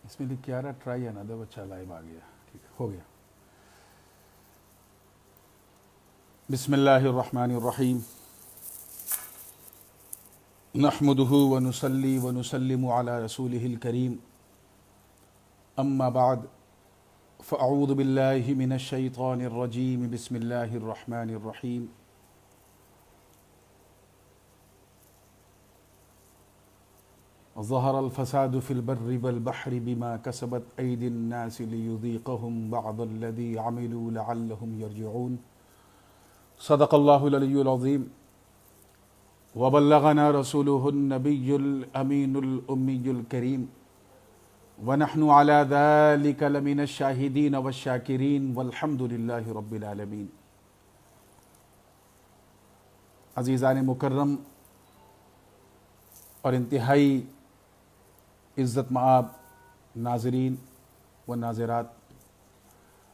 اس میں لکھ کے آ رہا ٹرائی اندر، بچہ لائیو آ گیا، ٹھیک ہے، ہو گیا۔ بسم اللہ الرحمن الرحیم، نحمده ونصلی ونسلم علی رسولہ الکریم، اما بعد فاعوذ باللہ من الشیطان الرجیم، بسم اللہ الرحمن الرحیم۔ ظہر الفساد فی البر والبحر بما کسبت ایدی الناس لیذیقہم بعض الذی عملوا لعلہم یرجعون۔ صدق اللہ العلی العظیم وبلغنا رسولہ النبی الامین الامی الکریم، ونحن علی ذلک لمن الشاہدین والشاکرین والحمد للہ رب العالمین۔ عزیزان مکرم اور انتہائی عزت مآب ناظرین و ناظرات،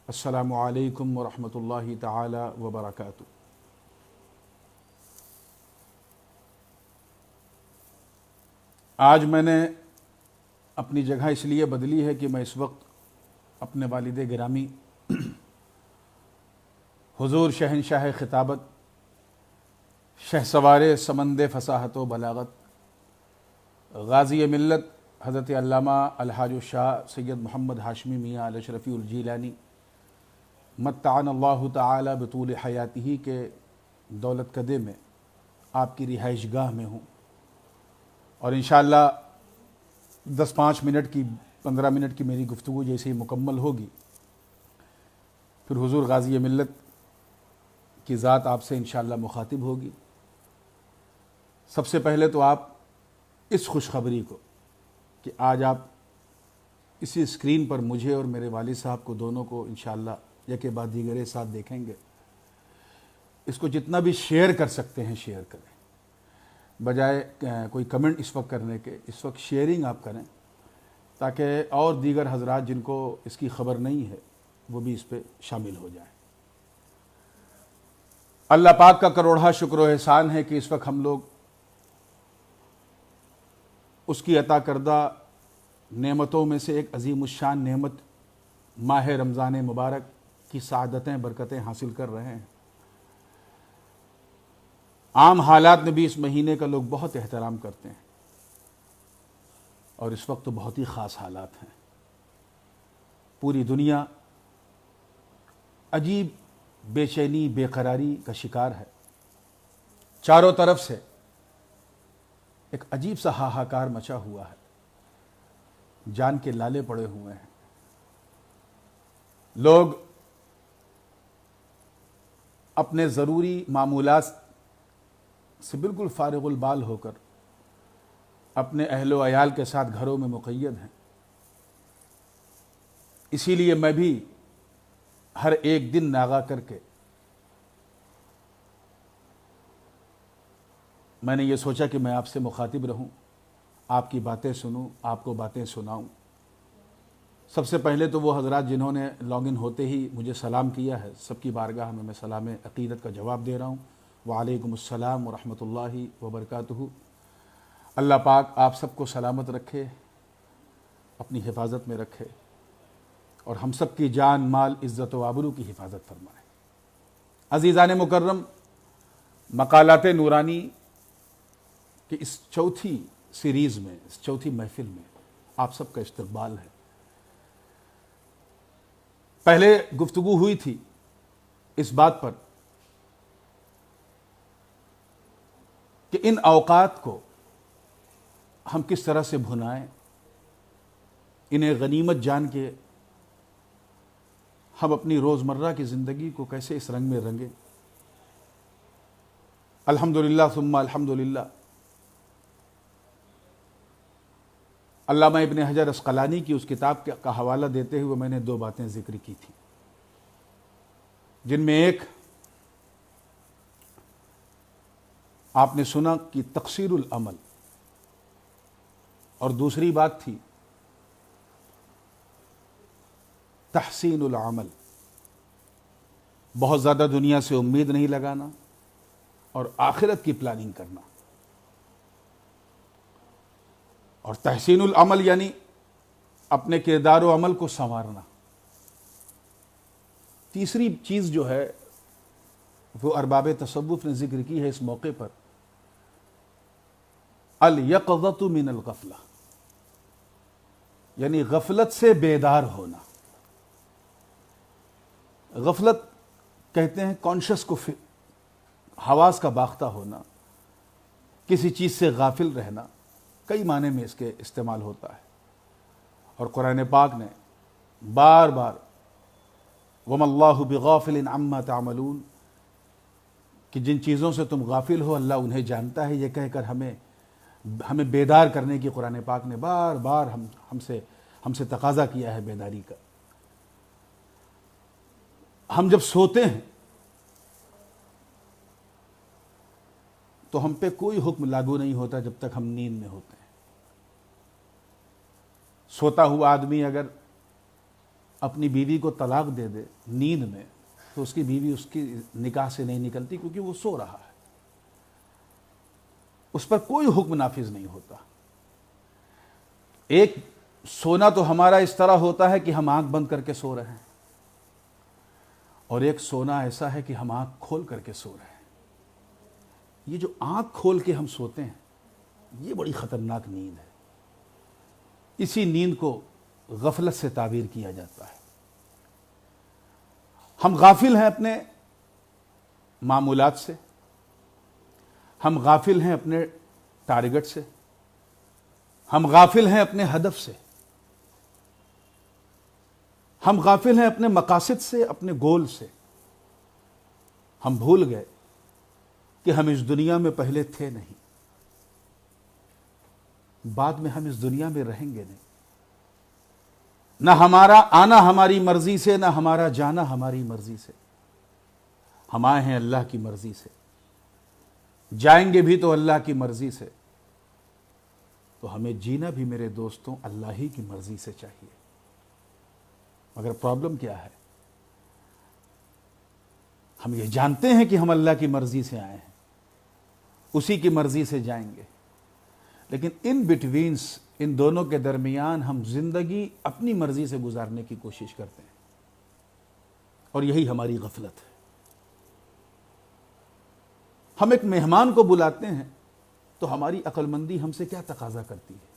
السلام علیکم ورحمۃ اللہ تعالی وبرکاتہ۔ آج میں نے اپنی جگہ اس لیے بدلی ہے کہ میں اس وقت اپنے والد گرامی حضور شہنشاہ خطابت، شہسوار سمند فصاحت و بلاغت، غازی ملت حضرت علامہ الحاج الشاہ سید محمد ہاشمی میاں الاشرفی الجیلانی متعنا اللہ تعالی بطول حیاتہ کے دولت کدے میں آپ کی رہائش گاہ میں ہوں، اور انشاءاللہ 10-5 منٹ کی 15 منٹ کی میری گفتگو جیسے ہی مکمل ہوگی، پھر حضور غازی ملت کی ذات آپ سے انشاءاللہ مخاطب ہوگی۔ سب سے پہلے تو آپ اس خوشخبری کو کہ آج آپ اسی اسکرین پر مجھے اور میرے والد صاحب کو دونوں کو انشاءاللہ یکے بعد دیگرے ساتھ دیکھیں گے، اس کو جتنا بھی شیئر کر سکتے ہیں شیئر کریں، بجائے کوئی کمنٹ اس وقت کرنے کے، اس وقت شیئرنگ آپ کریں تاکہ اور دیگر حضرات جن کو اس کی خبر نہیں ہے وہ بھی اس پہ شامل ہو جائیں۔ اللہ پاک کا کروڑہ شکر و احسان ہے کہ اس وقت ہم لوگ اس کی عطا کردہ نعمتوں میں سے ایک عظیم الشان نعمت ماہ رمضان مبارک کی سعادتیں برکتیں حاصل کر رہے ہیں۔ عام حالات میں بھی اس مہینے کا لوگ بہت احترام کرتے ہیں، اور اس وقت تو بہت ہی خاص حالات ہیں۔ پوری دنیا عجیب بے چینی بے قراری کا شکار ہے، چاروں طرف سے ایک عجیب سا ہاہاکار مچا ہوا ہے، جان کے لالے پڑے ہوئے ہیں۔ لوگ اپنے ضروری معمولات سے بالکل فارغ البال ہو کر اپنے اہل و عیال کے ساتھ گھروں میں مقید ہیں۔ اسی لیے میں بھی ہر ایک دن ناغہ کر کے میں نے یہ سوچا کہ میں آپ سے مخاطب رہوں، آپ کی باتیں سنوں، آپ کو باتیں سناؤں۔ سب سے پہلے تو وہ حضرات جنہوں نے لاگ ان ہوتے ہی مجھے سلام کیا ہے، سب کی بارگاہ میں سلام عقیدت کا جواب دے رہا ہوں۔ وعلیکم السلام ورحمۃ اللہ وبرکاتہ۔ اللہ پاک آپ سب کو سلامت رکھے، اپنی حفاظت میں رکھے، اور ہم سب کی جان مال عزت و آبرو کی حفاظت فرمائے۔ عزیزان مکرم، مقالات نورانی کہ اس چوتھی سیریز میں، اس چوتھی محفل میں آپ سب کا استقبال ہے۔ پہلے گفتگو ہوئی تھی اس بات پر کہ ان اوقات کو ہم کس طرح سے بھنائیں، انہیں غنیمت جان کے ہم اپنی روزمرہ کی زندگی کو کیسے اس رنگ میں رنگیں۔ الحمدللہ ثم الحمدللہ، علامہ ابن حجر عسقلانی کی اس کتاب کا حوالہ دیتے ہوئے میں نے 2 باتیں ذکر کی تھیں، جن میں ایک آپ نے سنا کہ تقصیر العمل، اور دوسری بات تھی تحسین العمل، بہت زیادہ دنیا سے امید نہیں لگانا اور آخرت کی پلاننگ کرنا۔ اور تحسین العمل یعنی اپنے کردار و عمل کو سنوارنا۔ تیسری چیز جو ہے وہ ارباب تصوف نے ذکر کی ہے اس موقع پر، الیقظۃ من الغفلہ، یعنی غفلت سے بیدار ہونا۔ غفلت کہتے ہیں کانشس کو، حواس کا باختہ ہونا، کسی چیز سے غافل رہنا، کئی معنی میں اس کے استعمال ہوتا ہے۔ اور قرآن پاک نے بار بار وَمَا اللَّهُ بِغَافِلٍ عَمَّا تَعْمَلُونَ، کہ جن چیزوں سے تم غافل ہو اللہ انہیں جانتا ہے، یہ کہہ کر ہمیں بیدار کرنے کی قرآن پاک نے بار بار ہم سے تقاضا کیا ہے بیداری کا۔ ہم جب سوتے ہیں تو ہم پہ کوئی حکم لاگو نہیں ہوتا جب تک ہم نیند میں ہوتے ہیں۔ سوتا ہوا آدمی اگر اپنی بیوی کو طلاق دے دے نیند میں تو اس کی بیوی اس کی نکاح سے نہیں نکلتی، کیونکہ وہ سو رہا ہے، اس پر کوئی حکم نافذ نہیں ہوتا۔ ایک سونا تو ہمارا اس طرح ہوتا ہے کہ ہم آنکھ بند کر کے سو رہے ہیں، اور ایک سونا ایسا ہے کہ ہم آنکھ کھول کر کے سو رہے ہیں۔ یہ جو آنکھ کھول کے ہم سوتے ہیں یہ بڑی خطرناک نیند ہے۔ اسی نیند کو غفلت سے تعبیر کیا جاتا ہے۔ ہم غافل ہیں اپنے معمولات سے، ہم غافل ہیں اپنے ٹارگٹ سے، ہم غافل ہیں اپنے ہدف سے، ہم غافل ہیں اپنے مقاصد سے، اپنے گول سے۔ ہم بھول گئے کہ ہم اس دنیا میں پہلے تھے نہیں، بعد میں ہم اس دنیا میں رہیں گے نہیں۔ نہ ہمارا آنا ہماری مرضی سے، نہ ہمارا جانا ہماری مرضی سے۔ ہم آئے ہیں اللہ کی مرضی سے، جائیں گے بھی تو اللہ کی مرضی سے۔ تو ہمیں جینا بھی میرے دوستوں اللہ ہی کی مرضی سے چاہیے۔ مگر پرابلم کیا ہے؟ ہم یہ جانتے ہیں کہ ہم اللہ کی مرضی سے آئے ہیں، اسی کی مرضی سے جائیں گے، لیکن ان بٹوینس، ان دونوں کے درمیان ہم زندگی اپنی مرضی سے گزارنے کی کوشش کرتے ہیں، اور یہی ہماری غفلت ہے۔ ہم ایک مہمان کو بلاتے ہیں تو ہماری عقل مندی ہم سے کیا تقاضا کرتی ہے؟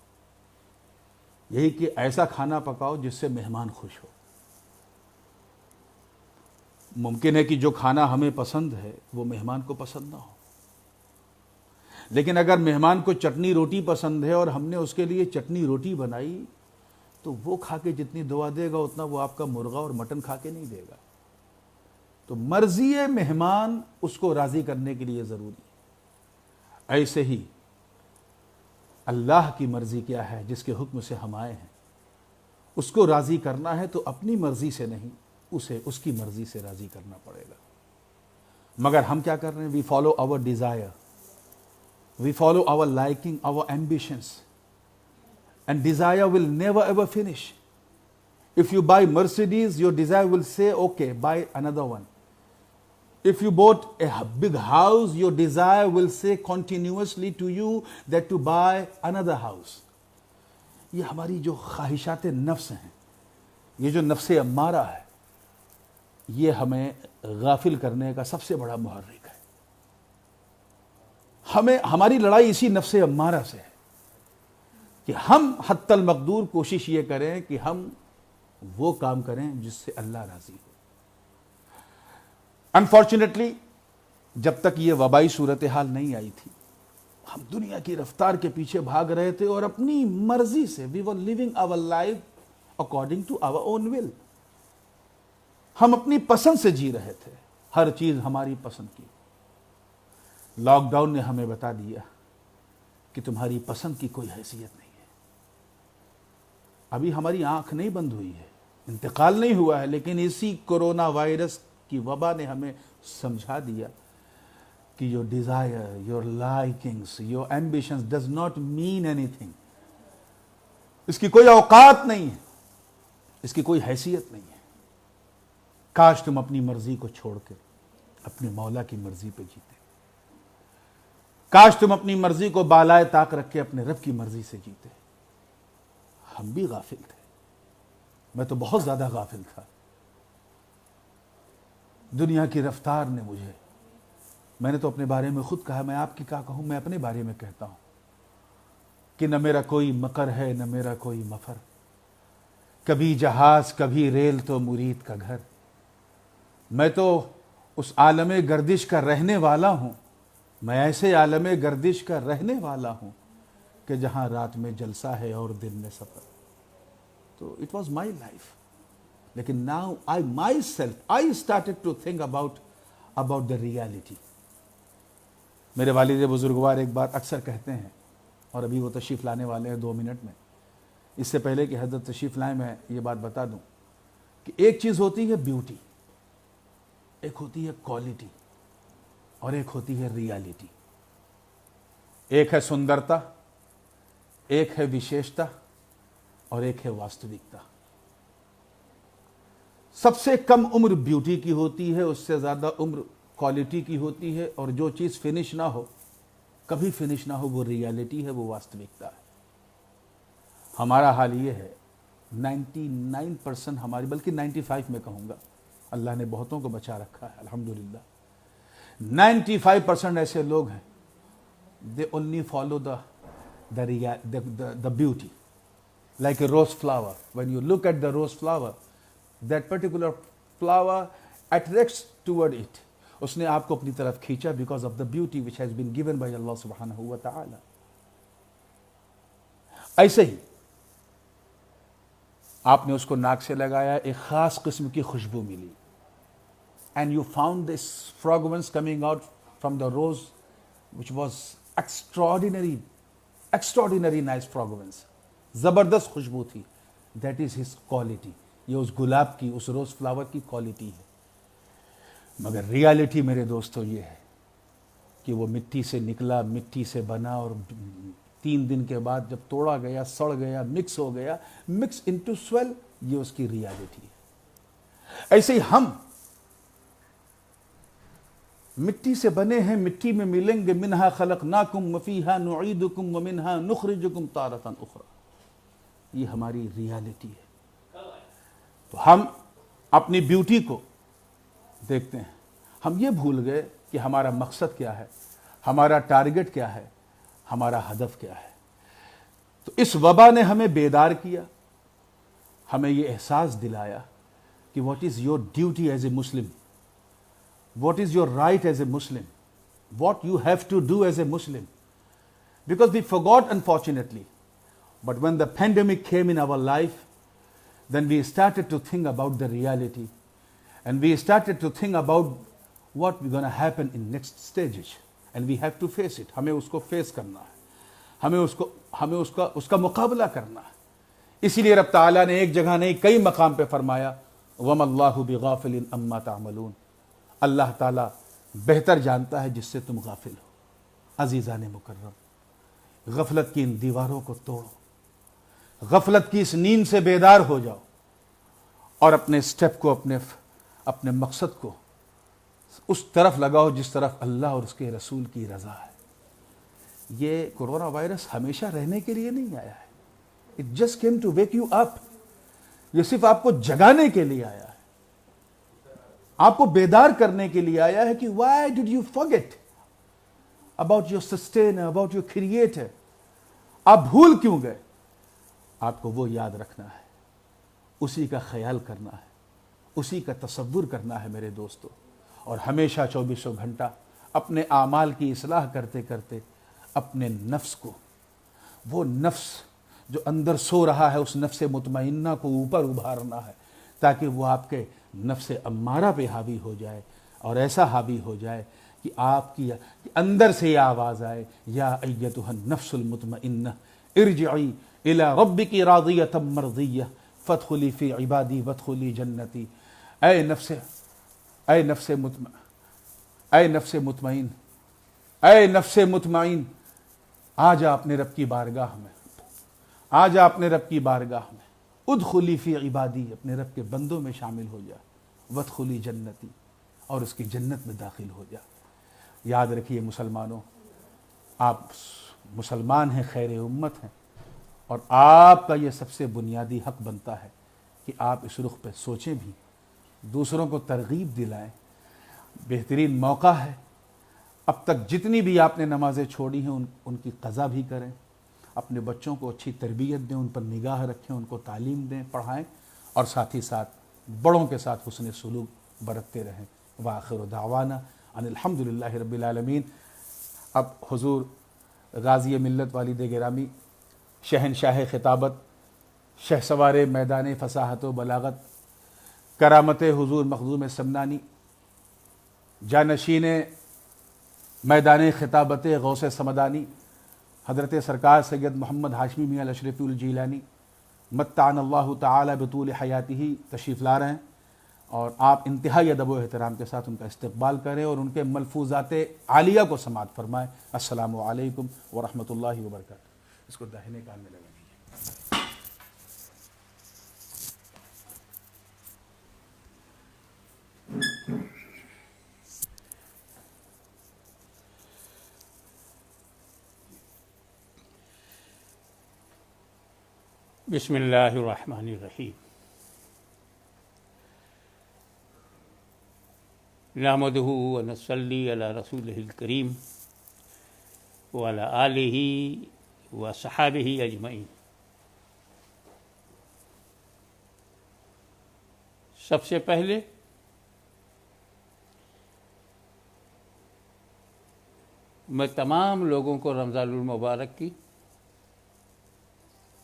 یہی کہ ایسا کھانا پکاؤ جس سے مہمان خوش ہو۔ ممکن ہے کہ جو کھانا ہمیں پسند ہے وہ مہمان کو پسند نہ ہو، لیکن اگر مہمان کو چٹنی روٹی پسند ہے اور ہم نے اس کے لیے چٹنی روٹی بنائی تو وہ کھا کے جتنی دعا دے گا اتنا وہ آپ کا مرغا اور مٹن کھا کے نہیں دے گا۔ تو مرضی مہمان اس کو راضی کرنے کے لیے ضروری ہے۔ ایسے ہی اللہ کی مرضی کیا ہے جس کے حکم سے ہم آئے ہیں، اس کو راضی کرنا ہے تو اپنی مرضی سے نہیں، اسے اس کی مرضی سے راضی کرنا پڑے گا۔ مگر ہم کیا کر رہے ہیں؟ We follow our desire, we follow our liking, our ambitions, and desire will never ever finish. If you buy Mercedes, your desire will say, okay, buy another one. If you bought a big house, your desire will say continuously to you that to buy another house. یہ ہماری جو خواہشات نفس ہیں، یہ جو نفس امارہ ہے، یہ ہمیں غافل کرنے کا سب سے بڑا محرک ہے۔ ہماری لڑائی اسی نفس امارہ سے ہے کہ ہم حتی المقدور کوشش یہ کریں کہ ہم وہ کام کریں جس سے اللہ راضی ہو۔ انفارچونیٹلی جب تک یہ وبائی صورتحال نہیں آئی تھی، ہم دنیا کی رفتار کے پیچھے بھاگ رہے تھے اور اپنی مرضی سے we were living our life according to our own will۔ ہم اپنی پسند سے جی رہے تھے، ہر چیز ہماری پسند کی۔ لاک ڈاؤن نے ہمیں بتا دیا کہ تمہاری پسند کی کوئی حیثیت نہیں ہے۔ ابھی ہماری آنکھ نہیں بند ہوئی ہے، انتقال نہیں ہوا ہے، لیکن اسی کورونا وائرس کی وبا نے ہمیں سمجھا دیا کہ your desire, your likings, your ambitions does not mean anything۔ اس کی کوئی اوقات نہیں ہے، اس کی کوئی حیثیت نہیں ہے۔ کاش تم اپنی مرضی کو چھوڑ کے اپنے مولا کی مرضی پہ جیتے، کاش تم اپنی مرضی کو بالائے طاق رکھ کے اپنے رب کی مرضی سے جیتے۔ ہم بھی غافل تھے، میں تو بہت زیادہ غافل تھا. دنیا کی رفتار نے مجھے، میں نے تو اپنے بارے میں خود کہا، میں آپ کی کیا کہوں، میں اپنے بارے میں کہتا ہوں کہ نہ میرا کوئی مکر ہے نہ میرا کوئی مفر، کبھی جہاز کبھی ریل تو مرید کا گھر. میں تو اس عالم گردش کا رہنے والا ہوں، میں ایسے عالم گردش کا رہنے والا ہوں کہ جہاں رات میں جلسہ ہے اور دن میں سفر. تو اٹ واز مائی لائف. لیکن now I myself I started to think about the reality. میرے والد بزرگوار ایک بات اکثر کہتے ہیں، اور ابھی وہ تشریف لانے والے ہیں 2 منٹ میں. اس سے پہلے کہ حضرت تشریف لائیں میں یہ بات بتا دوں کہ ایک چیز ہوتی ہے بیوٹی، ایک ہوتی ہے کوالٹی، اور ایک ہوتی ہے ریالٹی. ایک ہے سندرتا، ایک ہے وشیشتا، اور ایک ہے واستوکتا. سب سے کم عمر بیوٹی کی ہوتی ہے، اس سے زیادہ عمر کوالٹی کی ہوتی ہے، اور جو چیز فنش نہ ہو، کبھی فنش نہ ہو، وہ ریالٹی ہے، وہ واستوکتا ہے. ہمارا حال یہ ہے 99% ہماری، بلکہ 95 میں کہوں گا، اللہ نے بہتوں کو بچا رکھا ہے الحمدللہ. 95% ایسے لوگ ہیں they only follow the beauty, like a rose flower. When you look at the rose flower, that particular flower attracts toward it. اس نے آپ کو اپنی طرف کھینچا because of the beauty which has been given by Allah subhanahu wa ta'ala. ایسے ہی آپ نے اس کو ناک سے لگایا، ایک خاص قسم کی خوشبو ملی. And you found this fragrance coming out from the rose which was extraordinary nice fragrance. زبردست خوشبو تھی. That is his quality. یہ اس گلاب کی، اس روز فلاور کی کوالٹی ہے. مگر ریالٹی میرے دوستو یہ ہے کہ وہ مٹی سے نکلا، مٹی سے بنا، اور 3 دن کے بعد جب توڑا گیا، سڑ گیا، مکس ہو گیا، مکس انٹو سویل. یہ اس کی ریالٹی ہے. ایسے ہی ہم مٹی سے بنے ہیں، مٹی میں ملیں گے. منہا خلقناکم وفیہا نعیدکم ومنہا نخرجکم تارۃ اخری. یہ ہماری ریالٹی ہے. تو ہم اپنی بیوٹی کو دیکھتے ہیں، ہم یہ بھول گئے کہ ہمارا مقصد کیا ہے، ہمارا ٹارگٹ کیا ہے، ہمارا ہدف کیا ہے. تو اس وبا نے ہمیں بیدار کیا، ہمیں یہ احساس دلایا کہ what is your duty as a Muslim, what is your right as a Muslim, what you have to do as a Muslim. Because we forgot, unfortunately. But when the pandemic came in our life, then we started to think about the reality, and we started to think about what is going to happen in next stages, and we have to face it. ہمیں اس کو face کرنا ہے، ہمیں اس کا مقابلہ کرنا ہے. اسی لیے رب تعالیٰ نے ایک جگہ نہیں کئی مقام پہ فرمایا وَمَا اللَّهُ بِغَافِلٍ أَمَّا تَعْمَلُونَ. اللہ تعالیٰ بہتر جانتا ہے جس سے تم غافل ہو. عزیزان مکرم، غفلت کی ان دیواروں کو توڑو، غفلت کی اس نیند سے بیدار ہو جاؤ، اور اپنے سٹیپ کو، اپنے مقصد کو اس طرف لگاؤ جس طرف اللہ اور اس کے رسول کی رضا ہے. یہ کورونا وائرس ہمیشہ رہنے کے لیے نہیں آیا ہے. It just came to wake you up. یہ صرف آپ کو جگانے کے لیے آیا ہے، آپ کو بیدار کرنے کے لیے آیا ہے کہ why did you forget about your sustainer, about your creator. آپ بھول کیوں گئے؟ آپ کو وہ یاد رکھنا ہے، اسی کا خیال کرنا ہے، اسی کا تصور کرنا ہے میرے دوستو. اور ہمیشہ 24 گھنٹہ اپنے اعمال کی اصلاح کرتے کرتے اپنے نفس کو، وہ نفس جو اندر سو رہا ہے، اس نفس مطمئنہ کو اوپر ابھارنا ہے، تاکہ وہ آپ کے نفس امارہ پہ حاوی ہو جائے، اور ایسا حاوی ہو جائے کہ آپ کی اندر سے یہ آواز آئے یا ایتھا النفس المطمئنہ ارجعی الی ربک راضیۃ مرضیہ فادخلی فی عبادی وادخلی جنتی. اے نفس مطمئن، آ جا اپنے رب کی بارگاہ میں، آ جا اپنے رب کی بارگاہ میں. ادخلی فی عبادی، اپنے رب کے بندوں میں شامل ہو جا. وادخلی جنتی، اور اس کی جنت میں داخل ہو جا. یاد رکھیے مسلمانوں، آپ مسلمان ہیں، خیر امت ہیں، اور آپ کا یہ سب سے بنیادی حق بنتا ہے کہ آپ اس رخ پہ سوچیں بھی، دوسروں کو ترغیب دلائیں۔ بہترین موقع ہے، اب تک جتنی بھی آپ نے نمازیں چھوڑی ہیں ان کی قضا بھی کریں، اپنے بچوں کو اچھی تربیت دیں، ان پر نگاہ رکھیں، ان کو تعلیم دیں، پڑھائیں، اور ساتھ ہی ساتھ بڑوں کے ساتھ حسن سلوک برتتے رہیں۔ وآخر دعوانا ان الحمدللہ رب العالمین۔ اب حضور غازی ملت والد گرامی، شہنشاہ خطابت، شہسوار میدان فصاحت و بلاغت، کرامت حضور مخدوم سمنانی، جانشین میدان خطابت غوث سمدانی، حضرت سرکار سید محمد ہاشمی میاں الاشرفی الجیلانی متعن اللہ تعالی بطول حیاتہ تشریف لا رہے ہیں، اور آپ انتہائی ادب و احترام کے ساتھ ان کا استقبال کریں اور ان کے ملفوظات عالیہ کو سماعت فرمائیں۔ السلام علیکم ورحمۃ اللہ وبرکاتہ۔ اس کو داہنے کان میں لگا دیجیے۔ بسم اللہ الرحمن الرحیم۔ نحمدہ ونصلی علی رسولہ الکریم وعلی آلہ وصحابہ اجمعین۔ سب سے پہلے میں تمام لوگوں کو رمضان المبارک کی،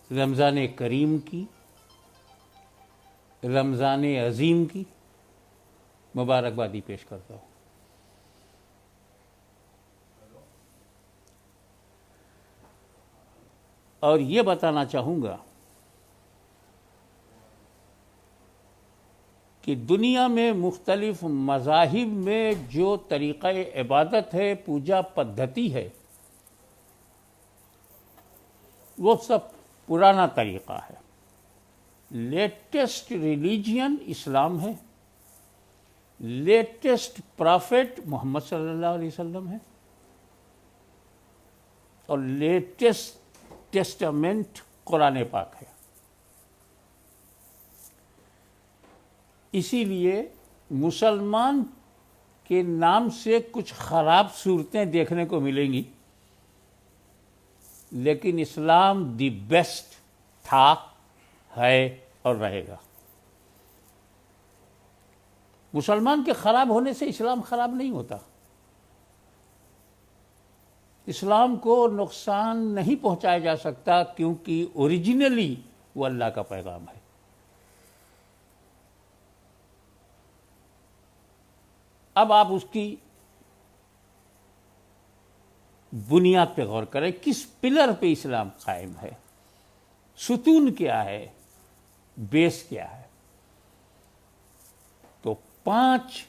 رمضان کریم کی، رمضان عظیم کی مبارکبادی پیش کرتا ہوں۔ اور یہ بتانا چاہوں گا کہ دنیا میں مختلف مذاہب میں جو طریقہ عبادت ہے، پوجا پدھتی ہے، وہ سب پرانا طریقہ ہے۔ لیٹسٹ ریلیجین اسلام ہے، لیٹسٹ پرافٹ محمد صلی اللہ علیہ وسلم ہے، اور لیٹسٹ ٹیسٹامنٹ قرآن پاک ہے۔ اسی لیے مسلمان کے نام سے کچھ خراب صورتیں دیکھنے کو ملیں گی، لیکن اسلام دی بیسٹ تھا، ہے اور رہے گا۔ مسلمان کے خراب ہونے سے اسلام خراب نہیں ہوتا۔ اسلام کو نقصان نہیں پہنچایا جا سکتا، کیونکہ اوریجنلی وہ اللہ کا پیغام ہے۔ اب آپ اس کی بنیاد پہ غور کریں، کس پلر پہ اسلام قائم ہے، ستون کیا ہے، بیس کیا ہے۔ تو 5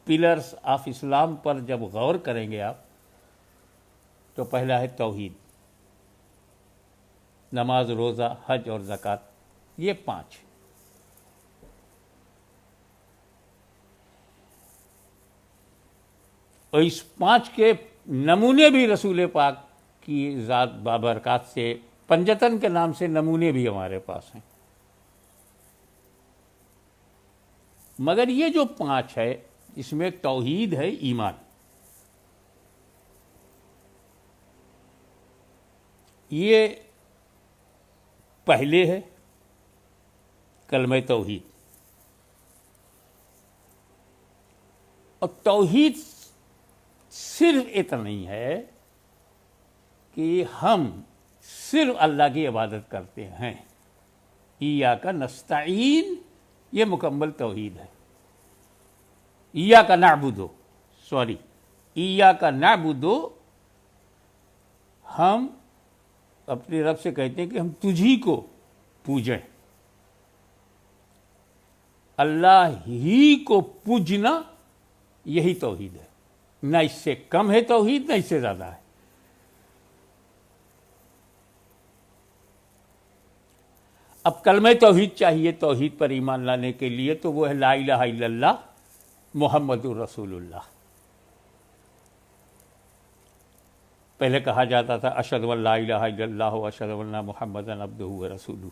پلرز آف اسلام پر جب غور کریں گے آپ، تو پہلا ہے توحید، نماز، روزہ، حج اور زکوٰۃ، یہ 5۔ اور اس 5 کے نمونے بھی رسول پاک کی ذات بابرکات سے، پنجتن کے نام سے نمونے بھی ہمارے پاس ہیں۔ مگر یہ جو 5 ہے، اس میں توحید ہے، ایمان۔ یہ پہلے ہے، کلمہ توحید۔ اور توحید صرف اتنا نہیں ہے کہ ہم صرف اللہ کی عبادت کرتے ہیں، ایاک نستعین، یہ مکمل توحید ہے۔ ایاک نعبدو، ایاک نعبدو، ہم اپنے رب سے کہتے ہیں کہ ہم تجھی کو پوجیں۔ اللہ ہی کو پوجنا، یہی توحید ہے۔ نہ اس سے کم ہے توحید، نہ اس سے زیادہ ہے۔ اب کلمہ توحید چاہیے توحید پر ایمان لانے کے لیے، تو وہ ہے لا الہ الا اللہ محمد الرسول اللہ۔ پہلے کہا جاتا تھا اشہد ان لا الہ الا اللہ واشہد ان محمدا عبدہ ورسولہ،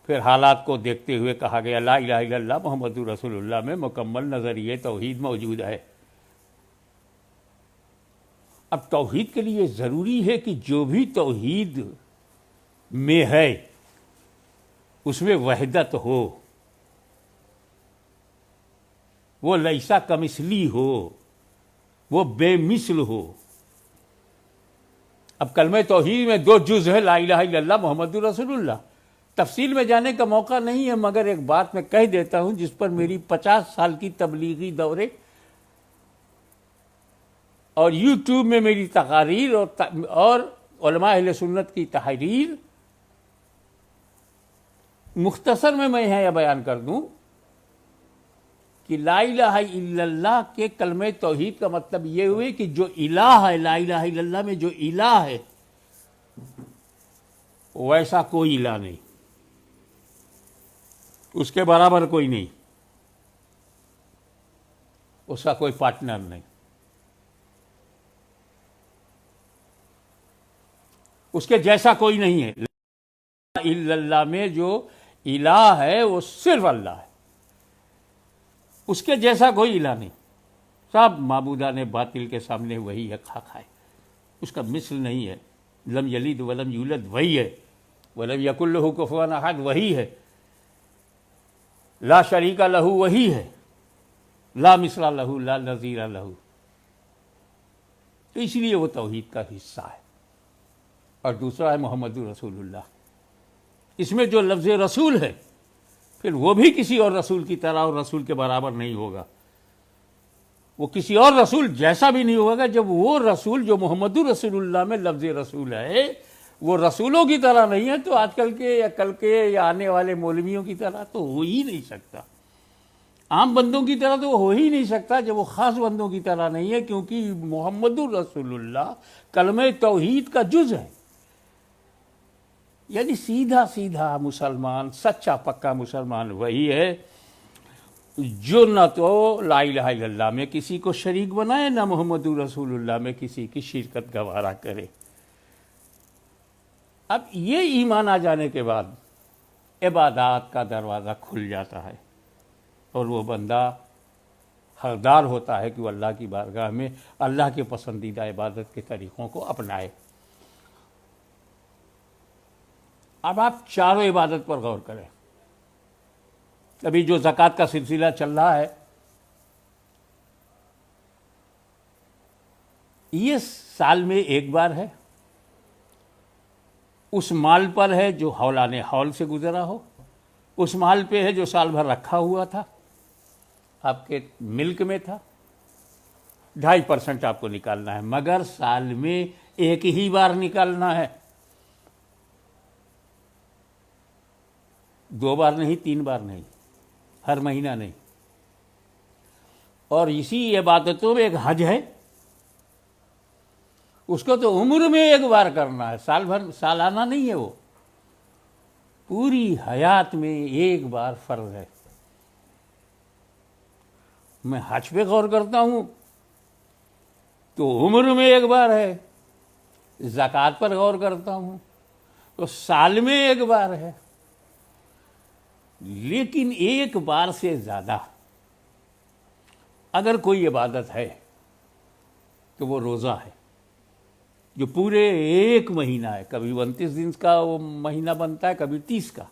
پھر حالات کو دیکھتے ہوئے کہا گیا لا الہ الا اللہ محمد رسول اللہ میں مکمل نظریہ توحید موجود ہے۔ اب توحید کے لیے ضروری ہے کہ جو بھی توحید میں ہے اس میں وحدت ہو، وہ لیسا کمثلی ہو، وہ بے مثل ہو۔ اب کلمہ توحید میں 2 جز ہے، لا الہ الا اللہ محمد رسول اللہ۔ تفصیل میں جانے کا موقع نہیں ہے، مگر ایک بات میں کہہ دیتا ہوں جس پر میری 50 سال کی تبلیغی دورے اور یوٹیوب میں میری تقاریر اور علماء اہل سنت کی تحریر، مختصر میں یہ بیان کر دوں کہ لا الہ الا اللہ کے کلمہ توحید کا مطلب یہ ہوئے کہ جو الہ ہے، لا الہ الا اللہ میں جو الہ ہے ویسا کوئی الہ نہیں، اس کے برابر کوئی نہیں، اس کا کوئی پارٹنر نہیں، اس کے جیسا کوئی نہیں ہے۔ لا الہ الا اللہ میں جو الہ ہے وہ صرف اللہ ہے، اس کے جیسا کوئی الہ نہیں۔ سب معبودان باطل کے سامنے وہی ہے، خاک ہے، اس کا مثل نہیں ہے۔ لم یلد ولم یولد وہی ہے، ولم یکن لہ کفوا احد وہی ہے، لا شریک لہ وہی ہے، لا مثل لہ لا نظیر لہ۔ تو اس لیے وہ توحید کا حصہ ہے۔ اور دوسرا ہے محمد رسول اللہ، اس میں جو لفظ رسول ہے پھر وہ بھی کسی اور رسول کی طرح اور رسول کے برابر نہیں ہوگا، وہ کسی اور رسول جیسا بھی نہیں ہوگا۔ جب وہ رسول جو محمد رسول اللہ میں لفظ رسول ہے وہ رسولوں کی طرح نہیں ہے تو آج کل کے یا کل کے یا آنے والے مولویوں کی طرح تو ہو ہی نہیں سکتا، عام بندوں کی طرح تو ہو ہی نہیں سکتا جب وہ خاص بندوں کی طرح نہیں ہے، کیونکہ محمد رسول اللہ کلمہ توحید کا جز ہے۔ یعنی سیدھا سیدھا مسلمان، سچا پکا مسلمان وہی ہے جو نہ تو لا الہ الا اللہ میں کسی کو شریک بنائے، نہ محمد رسول اللہ میں کسی کی شرکت گوارا کرے۔ اب یہ ایمان آ جانے کے بعد عبادات کا دروازہ کھل جاتا ہے اور وہ بندہ حقدار ہوتا ہے کہ وہ اللہ کی بارگاہ میں اللہ کے پسندیدہ عبادت کے طریقوں کو اپنائے۔ اب آپ چاروں عبادت پر غور کریں۔ ابھی جو زکوٰۃ کا سلسلہ چل رہا ہے یہ سال میں ایک بار ہے، اس مال پر ہے جو حولان حول سے گزرا ہو، اس مال پہ ہے جو سال بھر رکھا ہوا تھا، آپ کے ملک میں تھا، 2.5% آپ کو نکالنا ہے، مگر سال میں ایک ہی بار نکالنا ہے، 2 بار نہیں، 3 بار نہیں، ہر مہینہ نہیں۔ اور اسی عبادتوں میں ایک حج ہے، اس کو تو عمر میں ایک بار کرنا ہے، سال بھر سالانہ نہیں ہے، وہ پوری حیات میں ایک بار فرض ہے۔ میں حج پہ غور کرتا ہوں تو عمر میں ایک بار ہے، زکوٰۃ پر غور کرتا ہوں تو سال میں ایک بار ہے، لیکن ایک بار سے زیادہ اگر کوئی عبادت ہے تو وہ روزہ ہے، جو پورے ایک مہینہ ہے، کبھی 29 دن کا وہ مہینہ بنتا ہے، کبھی 30 کا۔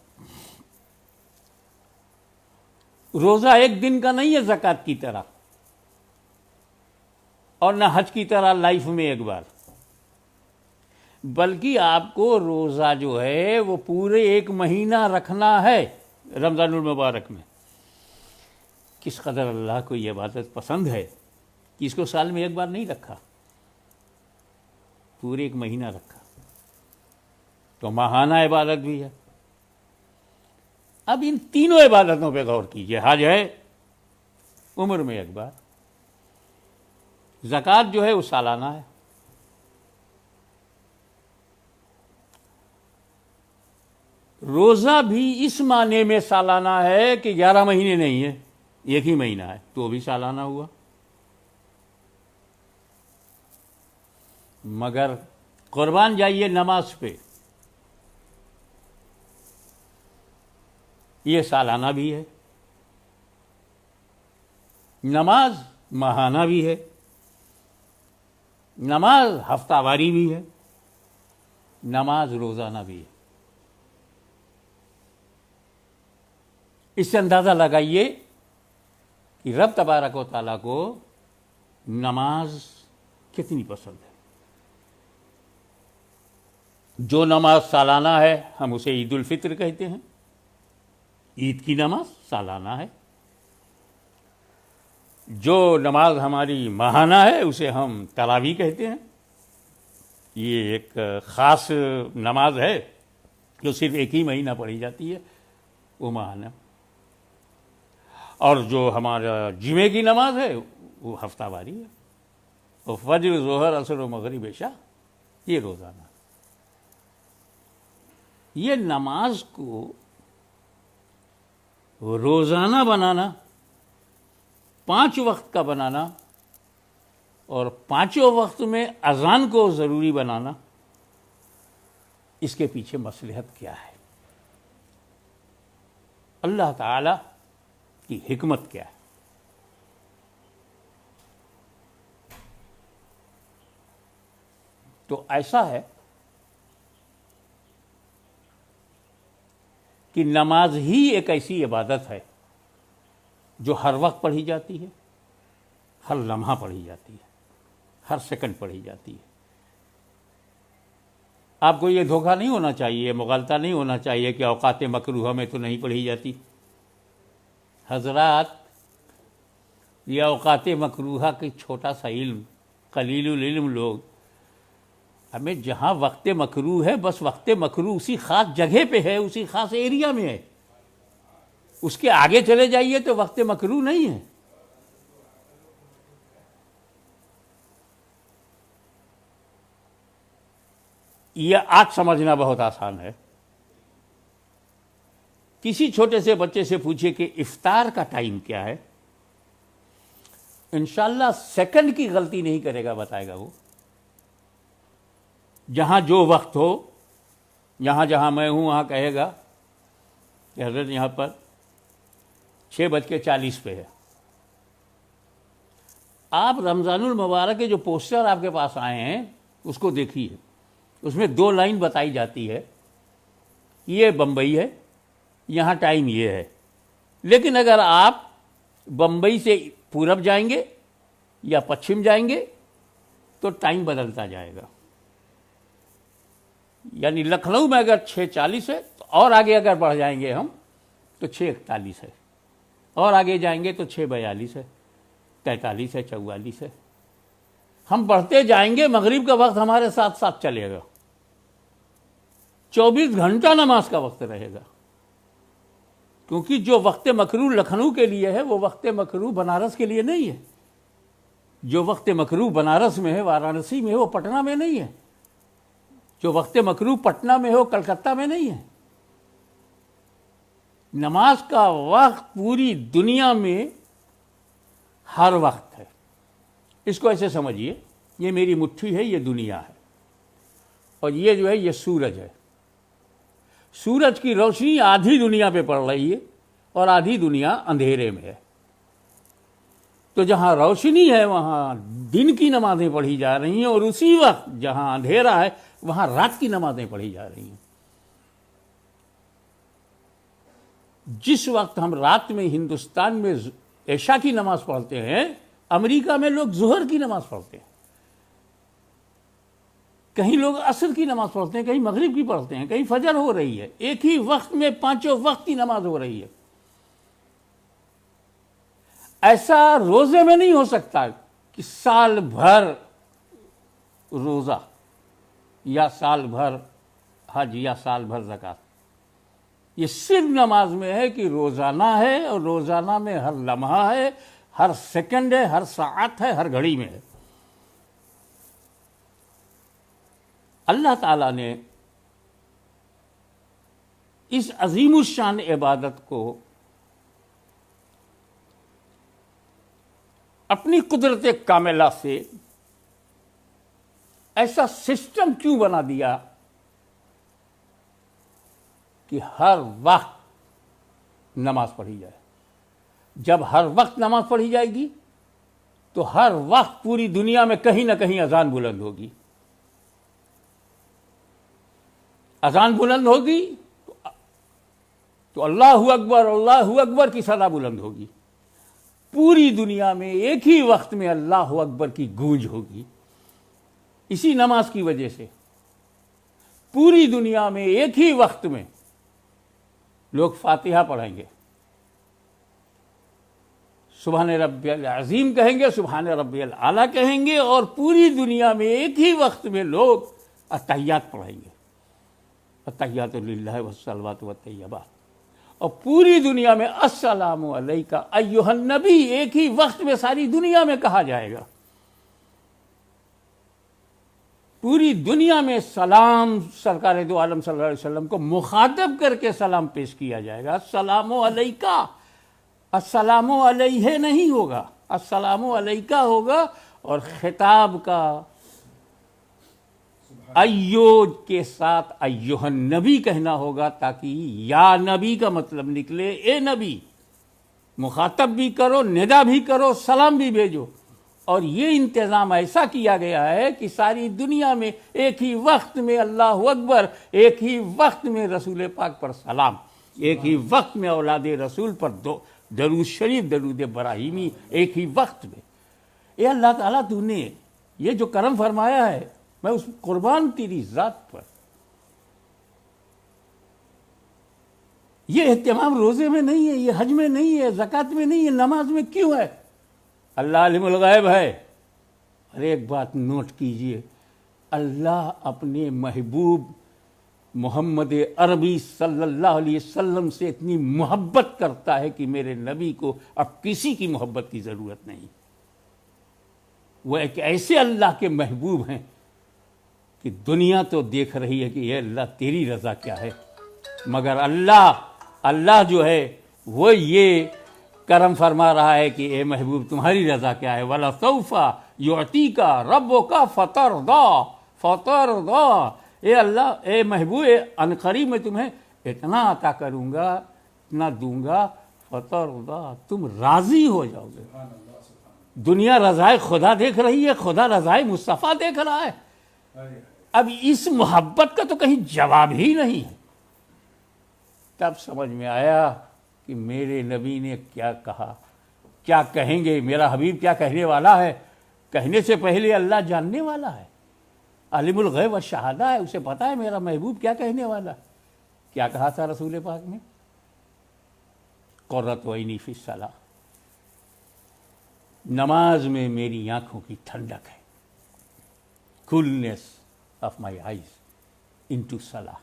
روزہ ایک دن کا نہیں ہے زکوٰۃ کی طرح، اور نہ حج کی طرح لائف میں ایک بار، بلکہ آپ کو روزہ جو ہے وہ پورے ایک مہینہ رکھنا ہے رمضان المبارک میں۔ کس قدر اللہ کو یہ عبادت پسند ہے کہ اس کو سال میں ایک بار نہیں رکھا، پورے ایک مہینہ رکھا، تو ماہانہ عبادت بھی ہے۔ اب ان تینوں عبادتوں پہ غور کیجئے، حج ہے عمر میں ایک بار، زکوٰۃ جو ہے وہ سالانہ ہے، روزہ بھی اس معنی میں سالانہ ہے کہ 11 مہینے نہیں ہے، ایک ہی مہینہ ہے، تو بھی سالانہ ہوا۔ مگر قربان جائیے نماز پہ، یہ سالانہ بھی ہے، نماز ماہانہ بھی ہے، نماز ہفتہ واری بھی ہے، نماز روزانہ بھی ہے۔ اس سے اندازہ لگائیے کہ رب تبارک و تعالیٰ کو نماز کتنی پسند ہے۔ جو نماز سالانہ ہے ہم اسے عید الفطر کہتے ہیں، عید کی نماز سالانہ ہے۔ جو نماز ہماری ماہانہ ہے اسے ہم تراویح کہتے ہیں، یہ ایک خاص نماز ہے جو صرف ایک ہی مہینہ پڑھی جاتی ہے، وہ ماہانہ۔ اور جو ہمارا جمعے کی نماز ہے وہ ہفتہ واری ہے، اور فجر ظہر عصر و مغرب عشاء یہ روزانہ۔ یہ نماز کو روزانہ بنانا، 5 وقت کا بنانا، اور 5 وقت میں اذان کو ضروری بنانا، اس کے پیچھے مصلحت کیا ہے؟ اللہ تعالی کی حکمت کیا ہے؟ تو ایسا ہے کہ نماز ہی ایک ایسی عبادت ہے جو ہر وقت پڑھی جاتی ہے، ہر لمحہ پڑھی جاتی ہے، ہر سیکنڈ پڑھی جاتی ہے۔ آپ کو یہ دھوکہ نہیں ہونا چاہیے، مغالطہ نہیں ہونا چاہیے کہ اوقات مکروہہ میں تو نہیں پڑھی جاتی۔ حضرات، یہ اوقات مکروہہ کی چھوٹا سا علم، قلیل العلم لوگ، ہمیں جہاں وقت مکروہ ہے بس وقت مکروہ اسی خاص جگہ پہ ہے، اسی خاص ایریا میں ہے، اس کے آگے چلے جائیے تو وقت مکروہ نہیں ہے۔ یہ آج سمجھنا بہت آسان ہے۔ کسی چھوٹے سے بچے سے پوچھے کہ افطار کا ٹائم کیا ہے، انشاءاللہ سیکنڈ کی غلطی نہیں کرے گا، بتائے گا وہ۔ جہاں جو وقت ہو، جہاں میں ہوں وہاں کہے گا کہ حضرت یہاں پر 6:40 پہ ہے۔ آپ رمضان المبارک کے جو پوسٹر آپ کے پاس آئے ہیں اس کو دیکھیے، اس میں 2 لائن بتائی جاتی ہے، یہ بمبئی ہے، یہاں ٹائم یہ ہے۔ لیکن اگر آپ بمبئی سے پورب جائیں گے یا پچھم جائیں گے تو ٹائم بدلتا جائے گا۔ یعنی لکھنؤ میں اگر 6:40 ہے تو اور آگے اگر بڑھ جائیں گے ہم تو 6:41 ہے، اور آگے جائیں گے تو 6:42 ہے، 43 ہے، 44 ہے۔ ہم بڑھتے جائیں گے، مغرب کا وقت ہمارے ساتھ ساتھ چلے گا، 24 گھنٹہ نماز کا وقت رہے گا۔ کیونکہ جو وقت مکروہ لکھنؤ کے لیے ہے وہ وقت مکروہ بنارس کے لیے نہیں ہے، جو وقت مکروہ بنارس میں ہے، وارانسی میں ہے، وہ پٹنہ میں نہیں ہے، جو وقت مکروہ پٹنہ میں ہو، کلکتہ میں نہیں ہے۔ نماز کا وقت پوری دنیا میں ہر وقت ہے۔ اس کو ایسے سمجھیے، یہ میری مٹھی ہے، یہ دنیا ہے، اور یہ جو ہے یہ سورج ہے۔ سورج کی روشنی آدھی دنیا پہ پڑ رہی ہے اور آدھی دنیا اندھیرے میں ہے۔ تو جہاں روشنی ہے وہاں دن کی نمازیں پڑھی جا رہی ہیں، اور اسی وقت جہاں اندھیرا ہے وہاں رات کی نمازیں پڑھی جا رہی ہیں۔ جس وقت ہم رات میں ہندوستان میں عشاء کی نماز پڑھتے ہیں، امریکہ میں لوگ ظہر کی نماز پڑھتے ہیں، کہیں لوگ عصر کی نماز پڑھتے ہیں، کہیں مغرب کی پڑھتے ہیں، کہیں فجر ہو رہی ہے، ایک ہی وقت میں 5 وقت کی نماز ہو رہی ہے۔ ایسا روزے میں نہیں ہو سکتا کہ سال بھر روزہ یا سال بھر حج یا سال بھر زکوٰۃ۔ یہ صرف نماز میں ہے کہ روزانہ ہے، اور روزانہ میں ہر لمحہ ہے، ہر سیکنڈ ہے، ہر ساعت ہے، ہر گھڑی میں ہے۔ اللہ تعالیٰ نے اس عظیم الشان عبادت کو اپنی قدرت کاملہ سے ایسا سسٹم کیوں بنا دیا کہ ہر وقت نماز پڑھی جائے. جب ہر وقت نماز پڑھی جائے گی تو ہر وقت پوری دنیا میں کہیں نہ کہیں اذان بلند ہوگی. اذان بلند ہوگی تو اللہ اکبر کی صدا بلند ہوگی. پوری دنیا میں ایک ہی وقت میں اللہ اکبر کی گونج ہوگی. اسی نماز کی وجہ سے پوری دنیا میں ایک ہی وقت میں لوگ فاتحہ پڑھیں گے, سبحان ربی العظیم کہیں گے, سبحان ربی الاعلیٰ کہیں گے, اور پوری دنیا میں ایک ہی وقت میں لوگ التحیات پڑھیں گے, التحیات للہ والصلوات والطیبات. اور پوری دنیا میں السلام علیکہ ایھا النبی ایک ہی وقت میں ساری دنیا میں کہا جائے گا. پوری دنیا میں سلام سرکار دو عالم صلی اللہ علیہ وسلم کو مخاطب کر کے سلام پیش کیا جائے گا. السلام علیکہ, السلام علیہ نہیں ہوگا, السلام علیکہ ہوگا. اور خطاب کا ایو کے ساتھ ایھا النبی کہنا ہوگا تاکہ یا نبی کا مطلب نکلے اے نبی. مخاطب بھی کرو, ندا بھی کرو, سلام بھی بھیجو. اور یہ انتظام ایسا کیا گیا ہے کہ ساری دنیا میں ایک ہی وقت میں اللہ اکبر, ایک ہی وقت میں رسول پاک پر سلام, ایک ہی وقت میں اولاد رسول پر درود شریف, درود ابراہیمی, ایک ہی وقت میں. اے اللہ تعالیٰ تو نے یہ جو کرم فرمایا ہے, میں اس قربان تیری ذات پر. یہ اہتمام روزے میں نہیں ہے, یہ حج میں نہیں ہے, زکوٰۃ میں نہیں ہے, نماز میں کیوں ہے؟ اللہ علم الغیب ہے. اور ایک بات نوٹ کیجئے, اللہ اپنے محبوب محمد عربی صلی اللہ علیہ وسلم سے اتنی محبت کرتا ہے کہ میرے نبی کو اب کسی کی محبت کی ضرورت نہیں. وہ ایک ایسے اللہ کے محبوب ہیں کہ دنیا تو دیکھ رہی ہے کہ یہ اللہ تیری رضا کیا ہے, مگر اللہ جو ہے وہ یہ کرم فرما رہا ہے کہ اے محبوب تمہاری رضا کیا ہے. وَلَسَوْفَ يُعْطِيكَ رَبُّكَ فَتَرْضَىٰ. اے اللہ, اے محبوب, عنقریب میں تمہیں اتنا عطا کروں گا, اتنا دوں گا, فَتَرْضَىٰ, تم راضی ہو جاؤ گے. دنیا رضائے خدا دیکھ رہی ہے, خدا رضائے مصطفیٰ دیکھ رہا ہے. اب اس محبت کا تو کہیں جواب ہی نہیں ہے. تب سمجھ میں آیا کہ میرے نبی نے کیا کہا, کیا کہیں گے, میرا حبیب کیا کہنے والا ہے. کہنے سے پہلے اللہ جاننے والا ہے, عالم الغیب والشہادہ ہے, اسے پتا ہے میرا محبوب کیا کہنے والا ہے. کیا کہا تھا رسول پاک نے؟ قرۃ عینی فی الصلاۃ, نماز میں میری آنکھوں کی ٹھنڈک ہے. Coolness of my eyes into صلاۃ,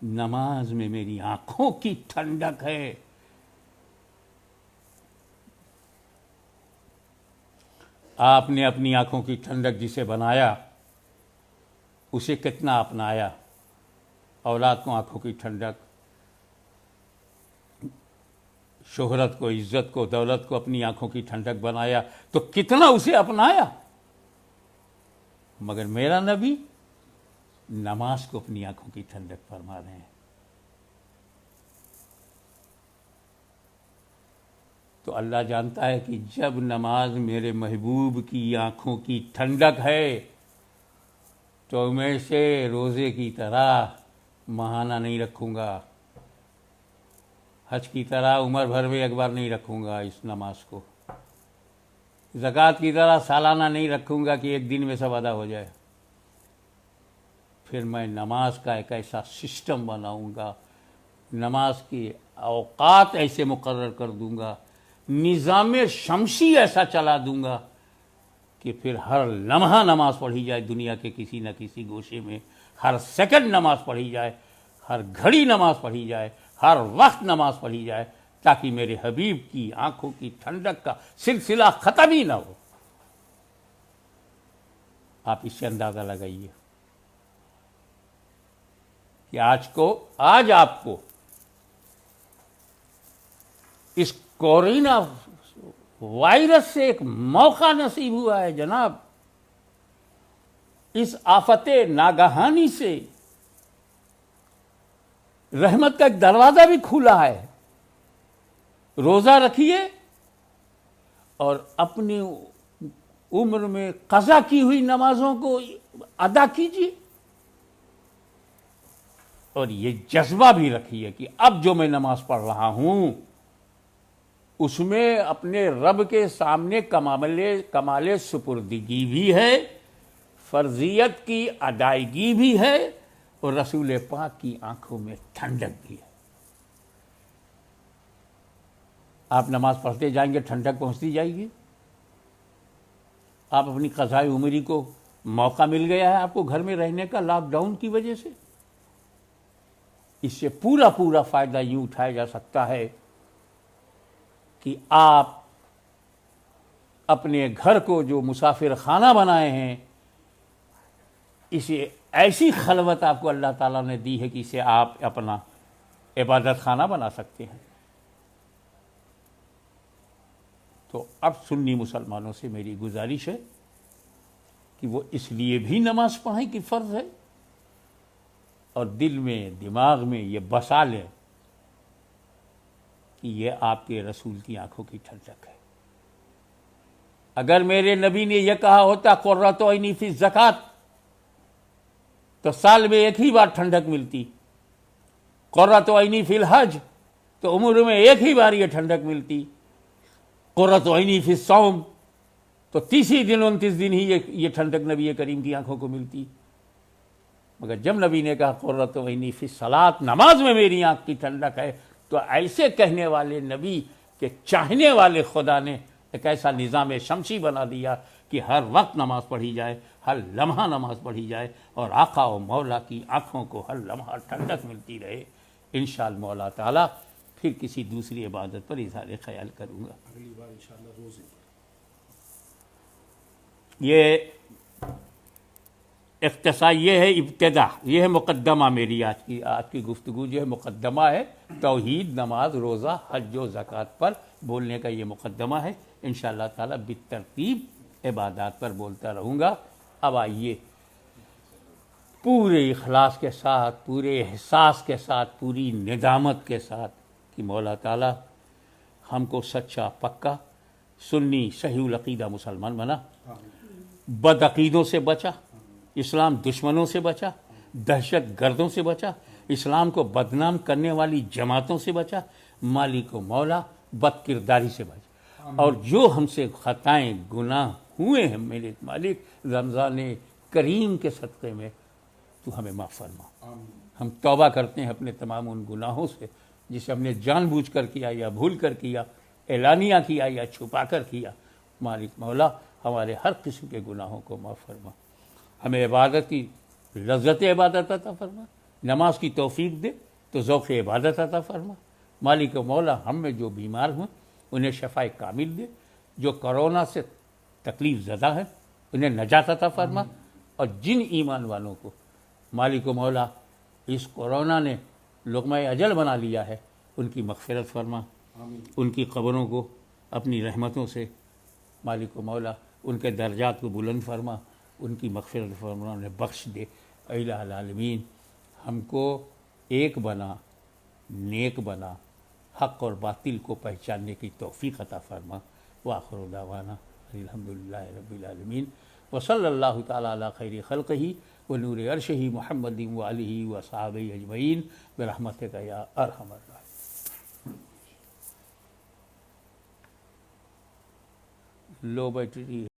نماز میں میری آنکھوں کی ٹھنڈک ہے. آپ نے اپنی آنکھوں کی ٹھنڈک جسے بنایا اسے کتنا اپنایا. اولاد کو آنکھوں کی ٹھنڈک, شہرت کو, عزت کو, دولت کو اپنی آنکھوں کی ٹھنڈک بنایا تو کتنا اسے اپنایا. مگر میرا نبی نماز کو اپنی آنکھوں کی ٹھنڈک فرما رہے ہیں. تو اللہ جانتا ہے کہ جب نماز میرے محبوب کی آنکھوں کی ٹھنڈک ہے تو میں سے روزے کی طرح ماہانہ نہیں رکھوں گا, حج کی طرح عمر بھر میں ایک بار نہیں رکھوں گا اس نماز کو, زکوٰۃ کی طرح سالانہ نہیں رکھوں گا کہ ایک دن میں سب ادا ہو جائے. پھر میں نماز کا ایک ایسا سسٹم بناؤں گا, نماز کے اوقات ایسے مقرر کر دوں گا, نظام شمسی ایسا چلا دوں گا کہ پھر ہر لمحہ نماز پڑھی جائے دنیا کے کسی نہ کسی گوشے میں, ہر سیکنڈ نماز پڑھی جائے, ہر گھڑی نماز پڑھی جائے, ہر وقت نماز پڑھی جائے, تاکہ میرے حبیب کی آنکھوں کی ٹھنڈک کا سلسلہ ختم ہی نہ ہو. آپ اس سے اندازہ لگائیے کہ آج آپ کو اس کورونا وائرس سے ایک موقع نصیب ہوا ہے جناب. اس آفت ناگہانی سے رحمت کا ایک دروازہ بھی کھلا ہے. روزہ رکھیے اور اپنی عمر میں قضا کی ہوئی نمازوں کو ادا کیجیے، اور یہ جذبہ بھی رکھیے کہ اب جو میں نماز پڑھ رہا ہوں اس میں اپنے رب کے سامنے کمال سپردگی بھی ہے، فرضیت کی ادائیگی بھی ہے، اور رسول پاک کی آنکھوں میں ٹھنڈک بھی ہے۔ آپ نماز پڑھتے جائیں گے، ٹھنڈک پہنچتی جائے گی۔ آپ اپنی قضائے عمری کو موقع مل گیا ہے آپ کو گھر میں رہنے کا لاک ڈاؤن کی وجہ سے، اس سے پورا فائدہ یوں اٹھایا جا سکتا ہے کہ آپ اپنے گھر کو جو مسافر خانہ بنائے ہیں، اسے ایسی خلوت آپ کو اللہ تعالیٰ نے دی ہے کہ اسے آپ اپنا عبادت خانہ بنا سکتے ہیں۔ تو اب سنی مسلمانوں سے میری گزارش ہے کہ وہ اس لیے بھی نماز پڑھیں کہ فرض ہے، اور دل میں دماغ میں یہ بسا لیں کہ یہ آپ کے رسول کی آنکھوں کی ٹھنڈک ہے۔ اگر میرے نبی نے یہ کہا ہوتا قرۃ عینی فی الزکوٰۃ، تو سال میں ایک ہی بار ٹھنڈک ملتی، قرۃ عینی فی الحج، تو عمر میں ایک ہی بار یہ ٹھنڈک ملتی، قرۃ عینی فی الصوم، تو 30 دن 29 دن ہی یہ ٹھنڈک نبی کریم کی آنکھوں کو ملتی۔ مگر جب نبی نے کہا قرۃ عینی فی الصلاۃ، نماز میں میری آنکھ کی ٹھنڈک ہے، تو ایسے کہنے والے نبی کے چاہنے والے خدا نے ایک ایسا نظام شمسی بنا دیا کہ ہر وقت نماز پڑھی جائے، ہر لمحہ نماز پڑھی جائے، اور آقا و مولا کی آنکھوں کو ہر لمحہ ٹھنڈک ملتی رہے۔ انشاءاللہ مولا تعالیٰ پھر کسی دوسری عبادت پر اظہار خیال کروں گا۔ اگلی بار انشاءاللہ روزے پر۔ یہ اختصار، یہ ہے ابتدا، یہ ہے مقدمہ میری آج کی گفتگو جو ہے مقدمہ ہے، توحید، نماز، روزہ، حج و زکوٰۃ پر بولنے کا یہ مقدمہ ہے۔ انشاءاللہ تعالیٰ بالترتیب عبادات پر بولتا رہوں گا۔ اب آئیے پورے اخلاص کے ساتھ، پورے احساس کے ساتھ، پوری ندامت کے ساتھ کہ مولا تعالیٰ ہم کو سچا پکا سنی صحیح العقیدہ مسلمان بنا، بد عقیدوں سے بچا، اسلام دشمنوں سے بچا، دہشت گردوں سے بچا، اسلام کو بدنام کرنے والی جماعتوں سے بچا، مالک و مولا بد کرداری سے بچا، اور جو ہم سے خطائیں گناہ ہوئے ہیں میرے مالک رمضان کریم کے صدقے میں تو ہمیں معاف فرما۔ ہم توبہ کرتے ہیں اپنے تمام ان گناہوں سے جسے ہم نے جان بوجھ کر کیا یا بھول کر کیا، اعلانیہ کیا یا چھپا کر کیا۔ مالک مولا ہمارے ہر قسم کے گناہوں کو معاف فرما، ہمیں عبادت کی لذت عبادت عطا فرما، نماز کی توفیق دے تو ذوق عبادت عطا فرما۔ مالک مولا ہم میں جو بیمار ہوئے انہیں شفائے کامل دے، جو کرونا سے تکلیف زدہ ہے انہیں نجات عطا فرما، اور جن ایمان والوں کو مالک مولا اس کورونا نے لقمہ اجل بنا لیا ہے ان کی مغفرت فرما، ان کی قبروں کو اپنی رحمتوں سے مالک مولا ان کے درجات کو بلند فرما، ان کی مغفرت فرما، انہیں بخش دے۔ الہ العالمین ہم کو ایک بنا، نیک بنا، حق اور باطل کو پہچاننے کی توفیق عطا فرما۔ وآخر دعوانا الحمدللہ رب العالمین، وصلی اللہ تعالی علی خیر خلقہ ونور عرشہ محمد وآلہ وصحابہ اجمعین برحمتک یا ارحم الراحمین۔ لو بیٹری